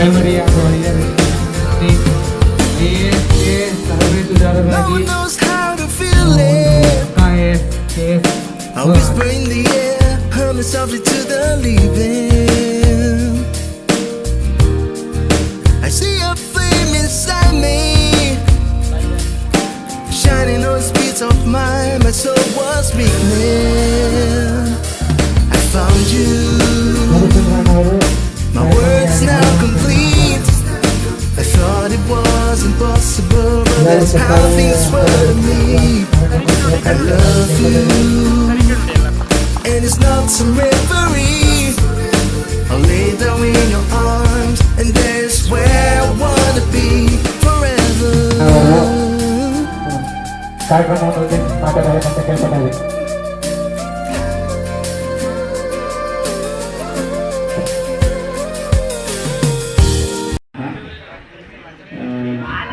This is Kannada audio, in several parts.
ಪ್ರೈಮರಿ ಹಾಗೂ higher ತರಬೇತುದಾರರಾಗಿ I whisper in the air, humming softly to the leaving. I see a flame inside me, shining on the streets of mine. My soul was weakening. I found you. My words now complete. I thought it was impossible, but that's how things were to me. I love you, and it's not some reverie. I'll lay down in your arms, and that's where I wanna be forever. ಕಾರ್ಯಕ್ರಮದಲ್ಲಿ ಮಾತಾಡಬೇಕಂತ ಕೇಳ್ಕೊಳ್ತಾರೆ.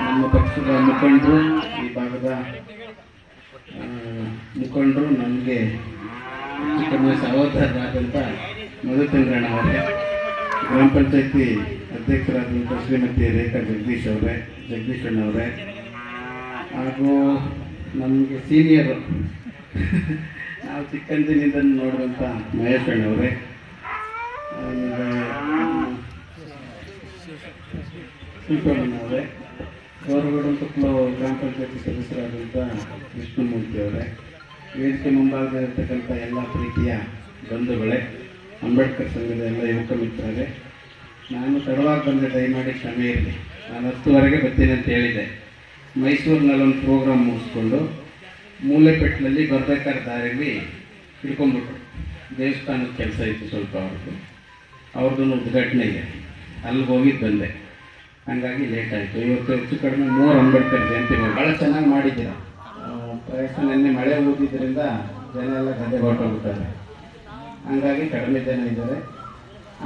ನಮ್ಮ ಪಕ್ಷದ ಮುಖಂಡರು, ಈ ಭಾಗದ ಮುಖಂಡರು, ನಮಗೆ ಚಿಕ್ಕಮ್ಮ ಸಹೋದರರಾದಂಥ ಮಧುಚಂದ್ರಣ್ಣ ಅವರೇ, ಗ್ರಾಮ ಪಂಚಾಯತಿ ಅಧ್ಯಕ್ಷರಾದಂಥ ಶ್ರೀಮತಿ ರೇಖಾ ಜಗದೀಶಣ್ಣವರೇ, ಹಾಗೂ ನಮಗೆ ಸೀನಿಯರು, ನಾವು ಚಿಕ್ಕಂದಿನಿಂದ ನೋಡುವಂಥ ಮಹೇಶಣ್ಣವರೇ, ಶಿಲ್ಪಣ್ಣವರೇ, ಗೌರವಗೌಡ ತುಕ್ಲು ಗ್ರಾಮ ಪಂಚಾಯತಿ ಸದಸ್ಯರಾದಂಥ ವಿಷ್ಣುಮೂರ್ತಿ ಅವರೇ, ವೇದಿಕೆ ಮುಂಭಾಗದಲ್ಲಿರ್ತಕ್ಕಂಥ ಎಲ್ಲ ಪ್ರೀತಿಯ ಬಂಧುಗಳೇ, ಅಂಬೇಡ್ಕರ್ ಸಂಘದ ಎಲ್ಲ ಯುವಕ ಮಿತ್ರರೇ, ನಾನು ತಡವಾಗಿ ಬಂದೆ, ದಯಮಾಡಿ ಕ್ಷಮೆ ಇರಲಿ. ನಾನು 10ವರೆಗೆ ಬರ್ತೀನಿ ಅಂತ ಹೇಳಿದೆ. ಮೈಸೂರಿನಲ್ಲಿ ಒಂದು ಪ್ರೋಗ್ರಾಮ್ ಮುಗಿಸ್ಕೊಂಡು ಮೂಲೆಪೆಟ್ಟಿನಲ್ಲಿ ಬರ್ಬೇಕಾದ ದಾರಿಯಲ್ಲಿ ಹಿಡ್ಕೊಂಡ್ಬಿಟ್ರು. ದೇವಸ್ಥಾನದ ಕೆಲಸ ಇತ್ತು ಸ್ವಲ್ಪ, ಅವ್ರದ್ದು ಉದ್ಘಾಟನೆ ಇದೆ, ಅಲ್ಲಿಗೆ ಹೋಗಿದ್ದು ಬಂದೆ. ಹಾಗಾಗಿ ಲೇಟ್ ಆಯಿತು. ಇವತ್ತು ಹೆಚ್ಚು ಕಡಿಮೆ 3 ಅಂಬೇಡ್ಕರ್ ಜಯಂತಿ ಭಾಳ ಚೆನ್ನಾಗಿ ಮಾಡಿದ್ದೀರ. ಪ್ರಯತ್ನ ನಿನ್ನೆ ಮಳೆ ಊದಿದ್ದರಿಂದ ಜನ ಎಲ್ಲ ಗದ್ದೆ ಹೊರಟೋಗ್ಬಿಟ್ಟಾರೆ, ಹಾಗಾಗಿ ಕಡಿಮೆ ಜನ ಇದ್ದಾರೆ.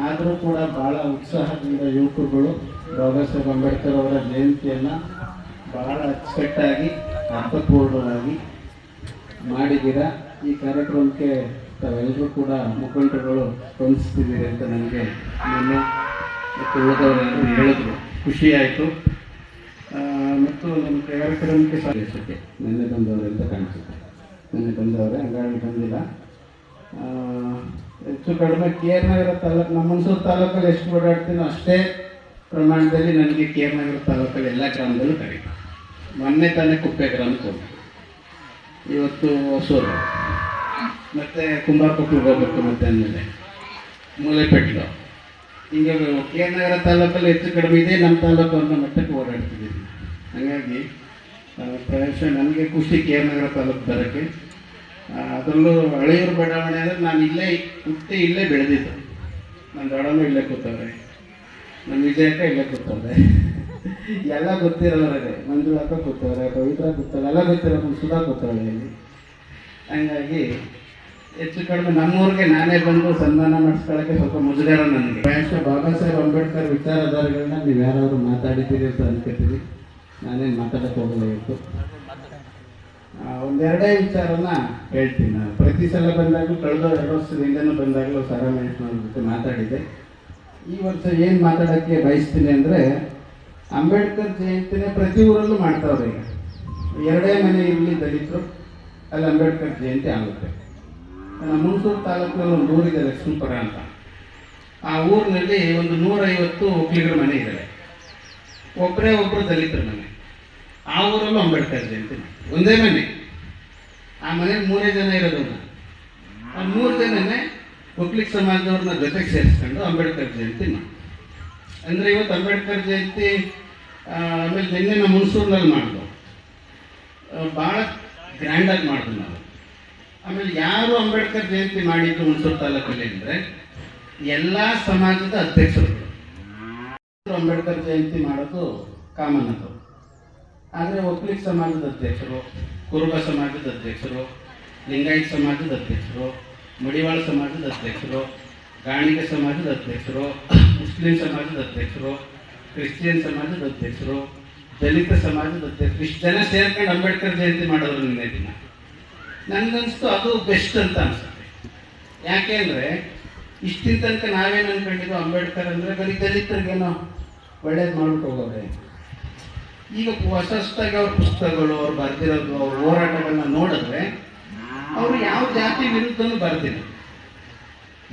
ಆದರೂ ಕೂಡ ಭಾಳ ಉತ್ಸಾಹದಿಂದ ಯುವಕರುಗಳು ಬಾಬಾ ಸಾಹೇಬ್ ಅಂಬೇಡ್ಕರ್ ಅವರ ಜಯಂತಿಯನ್ನು ಭಾಳ ಅಚ್ಚುಕಟ್ಟಾಗಿ ಅರ್ಥಪೂರ್ಣವಾಗಿ ಮಾಡಿದ್ದೀರ. ಈ ಕಾರ್ಯಕ್ರಮಕ್ಕೆ ತಾವೆಲ್ಲರೂ ಕೂಡ ಮುಖಂಡರುಗಳು ಸ್ಪಂದಿಸ್ತಿದ್ದೀರಿ ಅಂತ ನನಗೆ ನಿನ್ನೆ ಮತ್ತು ಉಳಿದವರೆಲ್ಲರೂ ಹೇಳಿದ್ರು, ಖುಷಿಯಾಯಿತು. ಮತ್ತು ನಮ್ಮ ಕಾರ್ಯಕ್ರಮಕ್ಕೆ ಸಾಧಿಸುತ್ತೆ. ನಿನ್ನೆ ಬಂದವರು ಅಂತ ಕಾಣಿಸುತ್ತೆ, ನಿನ್ನೆ ಬಂದವರೇ, ಹಂಗಾಗಿ ಬಂದಿಲ್ಲ. ಹೆಚ್ಚು ಕಡಿಮೆ KR ನಗರ ತಾಲೂಕು, ನಮ್ಮ ಹುಣಸೂರು ತಾಲೂಕಲ್ಲಿ ಎಷ್ಟು ಓಡಾಡ್ತೀನೋ ಅಷ್ಟೇ ಪ್ರಮಾಣದಲ್ಲಿ ನನಗೆ KR ನಗರ ತಾಲೂಕಲ್ಲಿ ಎಲ್ಲ ಗ್ರಾಮದಲ್ಲೂ ಕರೀತಾರೆ. ಮೊನ್ನೆ ತಾನೇ ಕುಪ್ಪೆ ಗ್ರಾಮಕ್ಕೆ ಹೋಗ್ಬೇಕು, ಇವತ್ತು ಹೊಸೂರು, ಮತ್ತು ಕುಂಬಾರಕೊಪ್ಪಲಿಗೆ ಹೋಗ್ಬೇಕು, ಮತ್ತೆ ಆದಮೇಲೆ ಮೂಲೆಪೆಟ್ಲು, ಹೀಗೆ KR ನಗರ ತಾಲೂಕಲ್ಲಿ ಹೆಚ್ಚು ಕಡಿಮೆ ಇದೆ. ನಮ್ಮ ತಾಲೂಕು ಅನ್ನೋ ಮಟ್ಟಕ್ಕೆ ಓಡಾಡ್ತಿದ್ದೀನಿ. ಹಾಗಾಗಿ ಪ್ರಾಯಶಃ ನನಗೆ ಖುಷಿ KR ನಗರ ತಾಲೂಕು ಬರೋಕ್ಕೆ. ಅದರಲ್ಲೂ ಹಳೆಯೂರು ಬಡಾವಣೆ ಅಂದರೆ ನಾನು ಇಲ್ಲೇ ಹುಟ್ಟಿ ಇಲ್ಲೇ ಬೆಳೆದಿದ್ದು. ನನ್ನ ದೊಡ್ಡಮ್ಮ ಇಲ್ಲೇ ಕೂತವ್ರೆ, ನಮ್ಮ ವಿಜಯಕ್ಕ ಇಲ್ಲೇ ಕೂತವ್ರೆ, ಎಲ್ಲ ಗೊತ್ತಿರೋವ್ರೆ. ಮಂಜು ಅಕ್ಕ ಕೂತವ್ರೆ, ಪವಿತ್ರ ಕೂತವ್ರೆ, ಎಲ್ಲ ಗೊತ್ತಿರೋ, ನಮ್ಮ ಸುಧಾ ಕೂತವ್ರೆ ಇಲ್ಲಿ. ಹಂಗಾಗಿ ಹೆಚ್ಚು ಕಡಿಮೆ ನಮ್ಮೂರಿಗೆ ನಾನೇ ಬಂದು ಸನ್ಮಾನ ಮಾಡಿಸ್ಕೊಳ್ಳೋಕ್ಕೆ ಸ್ವಲ್ಪ ಮುಜುಗರ ನನಗೆ. ಪ್ರಾಯಶಃ ಬಾಬಾ ಸಾಹೇಬ್ ಅಂಬೇಡ್ಕರ್ ವಿಚಾರಧಾರೆಗಳನ್ನ ನೀವು ಯಾರಾದರೂ ಮಾತಾಡಿದ್ದೀರಿ ಅಂತ ಅನ್ಕೋತೀವಿ. ನಾನೇನು ಮಾತಾಡೋಕ್ಕೆ ಹೋಗಲ್ಲ. ಇವತ್ತು ಒಂದೆರಡೇ ವಿಚಾರನ ಹೇಳ್ತೀನಿ. ನಾನು ಪ್ರತಿ ಸಲ ಬಂದಾಗಲೂ, ಕಳೆದ 2 ವರ್ಷದಿಂದನೂ ಬಂದಾಗಲೂ ಸಾರಾಮಹೇಶ್ನವ್ರ ಜೊತೆ ಮಾತಾಡಿದ್ದೆ. ಈ ವರ್ಷ ಏನು ಮಾತಾಡೋಕ್ಕೆ ಬಯಸ್ತೀನಿ ಅಂದರೆ, ಅಂಬೇಡ್ಕರ್ ಜಯಂತಿನೇ ಪ್ರತಿ ಊರಲ್ಲೂ ಮಾಡ್ತಾವ್ರೆ. ಈಗ 2 ಮನೆ ಇರಲಿ ದಲಿತರು, ಅಲ್ಲಿ ಅಂಬೇಡ್ಕರ್ ಜಯಂತಿ ಆಗುತ್ತೆ. ನಮ್ಮ ಹುಣಸೂರು ತಾಲೂಕಿನಲ್ಲಿ ಒಂದು ಊರಿದೆ, ಲಕ್ಷ್ಮೀಪುರ ಅಂತ. ಆ ಊರಿನಲ್ಲಿ ಒಂದು 150 ಒಕ್ಕಲಿಗರ ಮನೆ ಇದ್ದಾರೆ, ಒಬ್ಬರು ದಲಿತರ ಮನೆ. ಆ ಊರಲ್ಲೂ ಅಂಬೇಡ್ಕರ್ ಜಯಂತಿ ಒಂದೇ ಮನೆ. ಆ ಮನೇಲಿ 3 ಜನ ಇರೋದನ್ನ, ಆ 3 ಜನನೇ ಒಕ್ಕಲಿಗ ಸಮಾಜದವ್ರನ್ನ ಜೊತೆಗೆ ಸೇರಿಸ್ಕೊಂಡು ಅಂಬೇಡ್ಕರ್ ಜಯಂತಿ ಮಾಡಿ. ಅಂದರೆ ಇವತ್ತು ಅಂಬೇಡ್ಕರ್ ಜಯಂತಿ ಆಮೇಲೆ ನಿನ್ನೆ ನಮ್ಮ ಹುಣಸೂರಿನಲ್ಲಿ ಮಾಡಿದ್ವು, ಭಾಳ ಗ್ರ್ಯಾಂಡಾಗಿ ಮಾಡಿದ್ವಿ ನಾವು. ಆಮೇಲೆ ಯಾರು ಅಂಬೇಡ್ಕರ್ ಜಯಂತಿ ಮಾಡಿದ್ದು ಹುಣಸೂರು ತಾಲೂಕಲ್ಲಿ ಅಂದರೆ ಎಲ್ಲ ಸಮಾಜದ ಅಧ್ಯಕ್ಷರು ಅಂಬೇಡ್ಕರ್ ಜಯಂತಿ ಮಾಡೋದು ಕಾಮನ್ ಅದು. ಆದರೆ ಒಕ್ಕಲಿಗ ಸಮಾಜದ ಅಧ್ಯಕ್ಷರು, ಕುರುಬ ಸಮಾಜದ ಅಧ್ಯಕ್ಷರು, ಲಿಂಗಾಯತ ಸಮಾಜದ ಅಧ್ಯಕ್ಷರು, ಮಡಿವಾಳ ಸಮಾಜದ ಅಧ್ಯಕ್ಷರು, ಗಾಣಿಗ ಸಮಾಜದ ಅಧ್ಯಕ್ಷರು, ಮುಸ್ಲಿಂ ಸಮಾಜದ ಅಧ್ಯಕ್ಷರು, ಕ್ರಿಶ್ಚಿಯನ್ ಸಮಾಜದ ಅಧ್ಯಕ್ಷರು, ದಲಿತ ಸಮಾಜದ ಅಧ್ಯಕ್ಷರು, ಇಷ್ಟು ಜನ ಸೇರ್ಕೊಂಡು ಅಂಬೇಡ್ಕರ್ ಜಯಂತಿ ಮಾಡೋರು ನಿನ್ನೆ ದಿನ. ನನಗನ್ನಿಸ್ತು ಅದು ಬೆಸ್ಟ್ ಅಂತ ಅನಿಸುತ್ತೆ. ಯಾಕೆ ಅಂದರೆ ಇಷ್ಟಿನ ತನಕ ನಾವೇನು ಅಂದ್ಕೊಂಡಿದ್ದು, ಅಂಬೇಡ್ಕರ್ ಅಂದರೆ ಬರೀ ದಲಿತರಿಗೇನೋ ಒಳ್ಳೇದು ಮಾಡ್ಬಿಟ್ಟು ಹೋಗೋರೆ. ಈಗ ಹೊಸದಾಗಿ ಅವ್ರ ಪುಸ್ತಕಗಳು, ಅವ್ರು ಬರೆದಿರೋದು, ಅವ್ರ ಹೋರಾಟಗಳನ್ನ ನೋಡಿದ್ರೆ ಅವರು ಯಾವ ಜಾತಿ ವಿರುದ್ಧನೂ ಬರ್ತಿಲ್ಲ,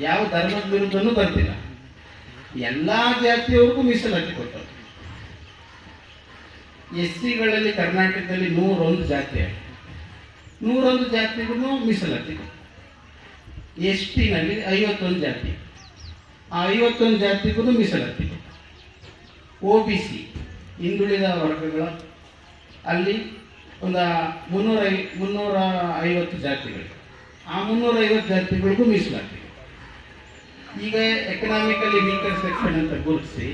ಯಾವ ಧರ್ಮದ ವಿರುದ್ಧನೂ ಬರ್ತಿಲ್ಲ. ಎಲ್ಲ ಜಾತಿಯವ್ರಿಗೂ ಮೀಸಲಾತಿ ಕೊಟ್ಟರು. SC ಗಳಲ್ಲಿ ಕರ್ನಾಟಕದಲ್ಲಿ 101 ಜಾತಿ, 101 ಜಾತಿಗೂ ಮೀಸಲಾತಿ ಕೊಟ್ಟರು. ST ನಲ್ಲಿ 51 ಜಾತಿ, ಆ 51 ಜಾತಿಗೂ ಮೀಸಲಾತಿ ಕೊಟ್ಟರು. OBC ಹಿಂದುಳಿದ ವರ್ಗಗಳ ಅಲ್ಲಿ ಒಂದು 350 ಜಾತಿಗಳು, ಆ 350 ಜಾತಿಗಳಿಗೂ ಮೀಸಲಾತಿ. ಈಗ ಎಕನಾಮಿಕಲಿ ವೀಕರ್ ಸೆಕ್ಷನ್ ಅಂತ ಗುರುತಿಸಿ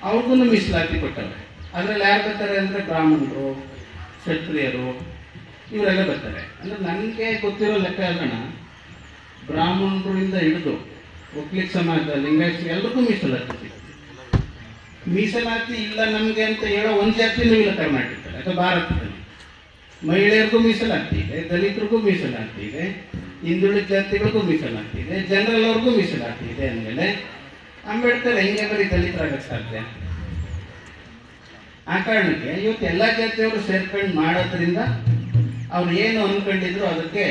ಅವ್ರಿಗೂ ಮೀಸಲಾತಿ ಕೊಟ್ಟವ್ರೆ. ಅದರಲ್ಲಿ ಯಾರು ಬರ್ತಾರೆ ಅಂದರೆ ಬ್ರಾಹ್ಮಣರು, ಕ್ಷತ್ರಿಯರು, ಇವರೆಲ್ಲ ಬರ್ತಾರೆ. ಅಂದರೆ ನನಗೆ ಗೊತ್ತಿರೋ ಲೆಕ್ಕ ಹೇಳೋಣ, ಬ್ರಾಹ್ಮಣರಿಂದ ಹಿಡಿದು ಒಕ್ಕಲಿಗ ಸಮಾಜ, ಲಿಂಗಾಯತ ಎಲ್ರಿಗೂ ಮೀಸಲಾತಿ ಸಿಗುತ್ತೆ. ಮೀಸಲಾತಿ ಇಲ್ಲ ನಮಗೆ ಅಂತ ಹೇಳೋ ಒಂದು ಜಾತಿನೂ ಇಲ್ಲ ಕರ್ನಾಟಕದಲ್ಲಿ ಅಥವಾ ಭಾರತದಲ್ಲಿ. ಮಹಿಳೆಯರಿಗೂ ಮೀಸಲಾತಿ ಇದೆ, ದಲಿತರಿಗೂ ಮೀಸಲಾತಿ ಇದೆ, ಹಿಂದುಳಿದ ಜಾತಿಗಳಿಗೂ ಮೀಸಲಾತಿ ಇದೆ, ಜನರಲ್ ಅವ್ರಿಗೂ ಮೀಸಲಾತಿ ಇದೆ. ಅಂದಮೇಲೆ ಅಂಬೇಡ್ಕರ್ ಹೆಂಗೆ ಬರೀ ದಲಿತರಾಗಕ್ಕೆ ಸಾಧ್ಯ? ಆ ಕಾರಣಕ್ಕೆ ಇವತ್ತು ಎಲ್ಲ ಜಾತಿಯವರು ಸೇರ್ಕೊಂಡು ಮಾಡೋದ್ರಿಂದ ಅವ್ರು ಏನು ಅಂದ್ಕೊಂಡಿದ್ರು ಅದಕ್ಕೆ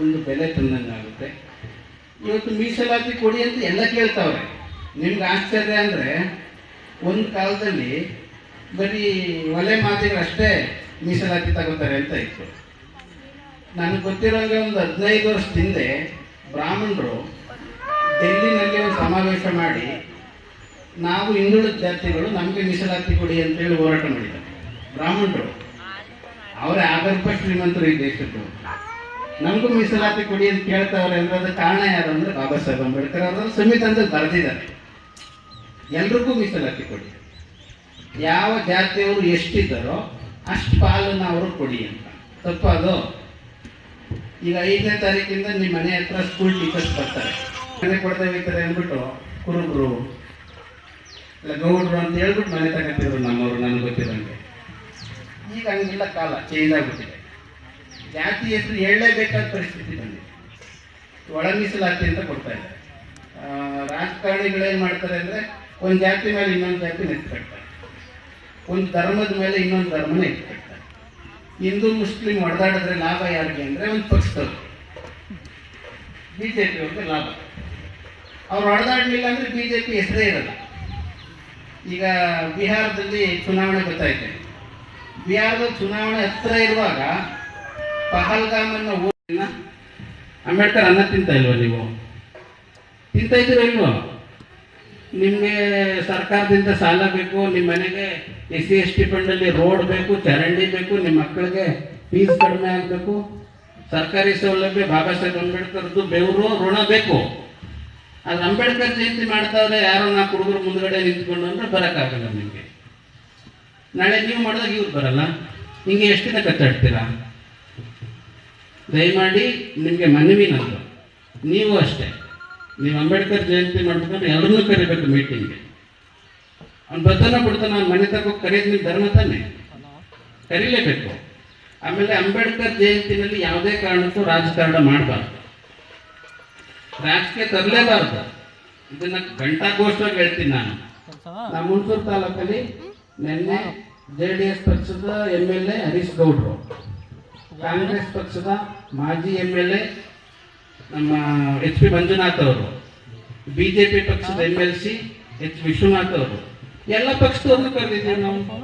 ಒಂದು ಬೆಲೆ ತಂದಂಗಾಗುತ್ತೆ. ಇವತ್ತು ಮೀಸಲಾತಿ ಕೊಡಿ ಅಂತ ಎಲ್ಲ ಕೇಳ್ತಾವ್ರೆ. ನಿಮ್ಗೆ ಆಶ್ಚರ್ಯ ಅಂದರೆ ಒಂದು ಕಾಲದಲ್ಲಿ ಬರೀ ಒಲೆ ಮಾತಿಗೆ ಅಷ್ಟೇ ಮೀಸಲಾತಿ ತಗೋತಾರೆ ಅಂತ ಇತ್ತು. ನನಗೆ ಗೊತ್ತಿರೋಂಗೆ ಒಂದು 15 ವರ್ಷದ ಹಿಂದೆ ಬ್ರಾಹ್ಮಣರು ಡೆಲ್ಲಿನಲ್ಲಿ ಒಂದು ಸಮಾವೇಶ ಮಾಡಿ ನಾವು ಹಿಂದುಳಿದ ಜಾತಿಗಳು ನಮಗೆ ಮೀಸಲಾತಿ ಕೊಡಿ ಅಂತೇಳಿ ಹೋರಾಟ ಮಾಡಿದ್ದಾರೆ ಬ್ರಾಹ್ಮಣರು. ಅವರೇ 5 ರೂಪಾಯಿ ಶ್ರೀಮಂತರು ಈ ದೇಶದ್ದು, ನಮಗೂ ಮೀಸಲಾತಿ ಕೊಡಿ ಅಂತ ಕೇಳ್ತಾವ್ರೆ ಅಂದ್ರೆ ಅದಕ್ಕೆ ಕಾರಣ ಯಾರು ಅಂದರೆ ಬಾಬಾ ಸಾಹೇಬ್ ಅಂಬೇಡ್ಕರ್ ಅವರು ಸಂವಿಧಾನದಲ್ಲಿ ಬರೆದಿದ್ದಾರೆ, ಎಲ್ರಿಗೂ ಮೀಸಲಾತಿ ಕೊಡಿ, ಯಾವ ಜಾತಿಯವರು ಎಷ್ಟಿದ್ದಾರೋ ಅಷ್ಟು ಪಾಲನ್ನು ಅವರು ಕೊಡಿ ಅಂತ. ತಪ್ಪ ಅದು? ಈಗ 5ನೇ ತಾರೀಕಿಂದ ನಿಮ್ಮ ಮನೆ ಹತ್ರ ಸ್ಕೂಲ್ ಟೀಚರ್ಸ್ ಬರ್ತಾರೆ, ಮನೆ ಕೊಡ್ತೇವೆ ಅಂದ್ಬಿಟ್ಟು ಕುರುಬರು ಇಲ್ಲ ಗೌಡ್ರು ಅಂತ ಹೇಳ್ಬಿಟ್ಟು ಮನೆ ತಗೋತಿದ್ರು ನಮ್ಮವರು, ನನಗೆ ಗೊತ್ತಿರೋಂಗೆ. ಈಗ ಹಂಗಿಲ್ಲ, ಕಾಲ ಚೇಂಜ್ ಆಗಿಬಿಟ್ಟಿದೆ. ಜಾತಿ ಹೆಸರು ಹೇಳಲೇಬೇಕಾದ ಪರಿಸ್ಥಿತಿ ಬಂದಿದೆ. ಒಳ ಮೀಸಲಾತಿ ಅಂತ ಕೊಡ್ತಾ ಇದ್ದಾರೆ. ರಾಜಕಾರಣಿಗಳೇನು ಮಾಡ್ತಾರೆ ಅಂದರೆ ಒಂದು ಜಾತಿ ಮೇಲೆ ಇನ್ನೊಂದು ಜಾತಿ ನೆತ್ಕೊಳ್ತಾರೆ, ಒಂದು ಧರ್ಮದ ಮೇಲೆ ಇನ್ನೊಂದು ಧರ್ಮನ ಎತ್ಕೊಳ್ತಾರೆ. ಹಿಂದೂ ಮುಸ್ಲಿಂ ಹೊಡೆದಾಡಿದ್ರೆ ಲಾಭ ಯಾರಿಗೆ ಅಂದರೆ ಒಂದು ಪಕ್ಷದವ್ರು, BJP ಅವ್ರಿಗೆ ಲಾಭ. ಅವ್ರು ಹೊಡೆದಾಡಲಿಲ್ಲ ಅಂದರೆ BJP ಹೆಸರೇ ಇರಲ್ಲ. ಈಗ ಬಿಹಾರದಲ್ಲಿ ಚುನಾವಣೆ ಗೊತ್ತಾಯ್ತು. ಬಿಹಾರದಲ್ಲಿ ಚುನಾವಣೆ ಹತ್ತಿರ ಇರುವಾಗ ಪಹಲ್ಗಾಮನ್ನು ಊರಿನ ಅಂಬೇಡ್ಕರ್ ಅನ್ನ ತಿಂತ ಇಲ್ವ? ನೀವು ತಿಂತಾ ಇದ್ದೀರೋ ಇಲ್ವೋ? ನಿಮಗೆ ಸರ್ಕಾರದಿಂದ ಸಾಲ ಬೇಕು, ನಿಮ್ಮ ಮನೆಗೆ SC ST ಫಂಡಲ್ಲಿ ರೋಡ್ ಬೇಕು, ಚರಂಡಿ ಬೇಕು, ನಿಮ್ಮ ಮಕ್ಕಳಿಗೆ ಫೀಸ್ ಕಡಿಮೆ ಆಗಬೇಕು, ಸರ್ಕಾರಿ ಸೌಲಭ್ಯ, ಬಾಬಾ ಸಾಹೇಬ್ ಅಂಬೇಡ್ಕರ್ದು ಬೆವರು ಋಣ ಬೇಕು. ಅದು ಅಂಬೇಡ್ಕರ್ ಜಯಂತಿ ಮಾಡ್ತಾವ್ರೆ ಯಾರೋ 4 ಹುಡುಗರು ಮುಂದ್ಗಡೆ ನಿಂತ್ಕೊಂಡು ಅಂದ್ರೆ ಬರೋಕ್ಕಾಗಲ್ಲ ನಿಮಗೆ. ನಾಳೆ ನೀವು ಮಾಡಿದಾಗ ಇವ್ರು ಬರಲ್ಲ. ಹಿಂಗೆ ಎಷ್ಟು ದಿನ ಕಚ್ಚಾಡ್ತೀರಾ? ದಯಮಾಡಿ ನಿಮಗೆ ಮನವಿ ನಂದು, ನೀವು ಅಷ್ಟೇ. ನೀವು ಅಂಬೇಡ್ಕರ್ ಜಯಂತಿ ಮಾಡ್ಬೇಕಂದ್ರೆ ಎಲ್ಲರನ್ನೂ ಕರಿಬೇಕು ಮೀಟಿಂಗ್ಗೆ. ಅವ್ನು ಬರ್ತಾನ ಬಿಡ್ತಾನ, ಅವ್ನ ಮನೆ ತಗೋ ಕರೆಯೋದು ನಿಮ್ಮ ಧರ್ಮ ತಾನೆ, ಕರೀಲೇಬೇಕು. ಆಮೇಲೆ ಅಂಬೇಡ್ಕರ್ ಜಯಂತಿನಲ್ಲಿ ಯಾವುದೇ ಕಾರಣಕ್ಕೂ ರಾಜಕಾರಣ ಮಾಡಬಾರ್ದು, ರಾಜಕೀಯ ತರಲೇಬಾರ್ದು. ಇದನ್ನ ಘಂಟಾಘೋಷವಾಗಿ ಹೇಳ್ತೀನಿ ನಾನು. ನಮ್ಮ ಹುಣಸೂರು ತಾಲೂಕಲ್ಲಿ ನಿನ್ನೆ JDS ಪಕ್ಷದ MLA ಹರೀಶ್ ಗೌಡ್ರು, ಕಾಂಗ್ರೆಸ್ ಪಕ್ಷದ ಮಾಜಿ MLA ನಮ್ಮ HP ಮಂಜುನಾಥ್ ಅವರು, BJP ಪಕ್ಷದ MLC H ವಿಶ್ವನಾಥ್ ಅವರು, ಎಲ್ಲ ಪಕ್ಷದವ್ರನ್ನು ಕರೆದಿದ್ದೀವಿ ನಾವು.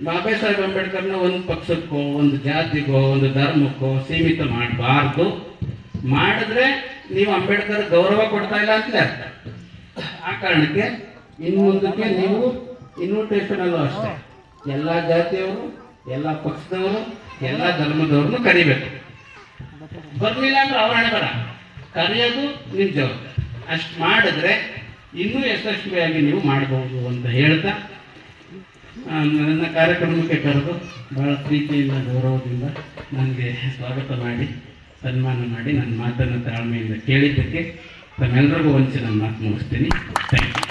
ಬಾಬಾ ಸಾಹೇಬ್ ಅಂಬೇಡ್ಕರ್ನ ಒಂದು ಪಕ್ಷಕ್ಕೋ, ಒಂದು ಜಾತಿಗೋ, ಒಂದು ಧರ್ಮಕ್ಕೋ ಸೀಮಿತ ಮಾಡಬಾರ್ದು. ಮಾಡಿದ್ರೆ ನೀವು ಅಂಬೇಡ್ಕರ್ ಗೌರವ ಕೊಡ್ತಾ ಇಲ್ಲ ಅಂತಲೇ ಅರ್ಥ. ಆ ಕಾರಣಕ್ಕೆ ಇನ್ನು ಮುಂದಕ್ಕೆ ನೀವು ಇನ್ವಿಟೇಷನ್ ಅಲ್ಲೂ ಅಷ್ಟೇ ಎಲ್ಲ ಜಾತಿಯವರು, ಎಲ್ಲ ಪಕ್ಷದವರು, ಎಲ್ಲ ಧರ್ಮದವ್ರನ್ನು ಕರಿಬೇಕು. ಬರಲಿಲ್ಲ ಅಂದ್ರೆ ಅವರಣ ಬರ ಕರೆಯೋದು ನಿಮ್ಮ ಜವಾಬ್ದಾರಿ. ಅಷ್ಟು ಮಾಡಿದ್ರೆ ಇನ್ನೂ ಯಶಸ್ವಿಯಾಗಿ ನೀವು ಮಾಡಬಹುದು ಅಂತ ಹೇಳ್ತಾ ನನ್ನ ಕಾರ್ಯಕ್ರಮಕ್ಕೆ ಕರೆದು ಬಹಳ ಪ್ರೀತಿಯಿಂದ ಗೌರವದಿಂದ ನನಗೆ ಸ್ವಾಗತ ಮಾಡಿ ಸನ್ಮಾನ ಮಾಡಿ ನನ್ನ ಮಾತನ್ನು ತಾಳ್ಮೆಯಿಂದ ಕೇಳಿದ್ದಕ್ಕೆ ತಮ್ಮೆಲ್ಲರಿಗೂ ವಂಚಿ ನನ್ನ ಮಾತು ಮುಗಿಸ್ತೀನಿ. Thank you.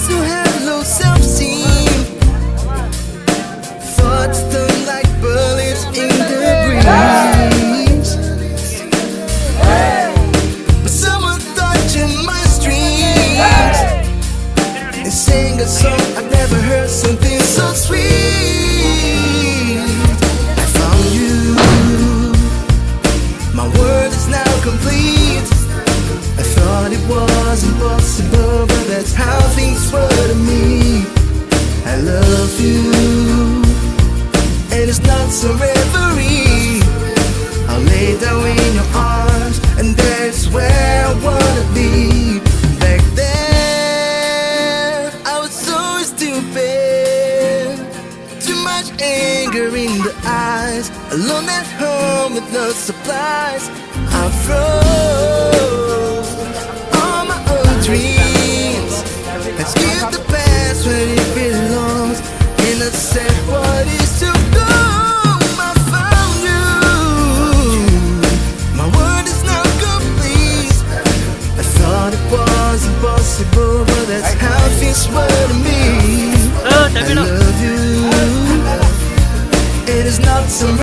used to have low self-esteem. Thoughts turn like bullets in the breeze. But someone touching my strings and sing a song I've never heard, something so sweet. I found you. My world is now complete. I thought it was impossible, but that's how things were to me. I love you, and it's not some reverie. I'll lay down in your arms, and that's where I wanna be. Back then, I was so stupid. Too much anger in the eyes. Alone at home with no supplies. I froze all my own dreams. Let's give the past where it belongs. And I said, what is to come? I found you. My world is now complete. I thought it was impossible, but that's how things were to me. I love you. It is not some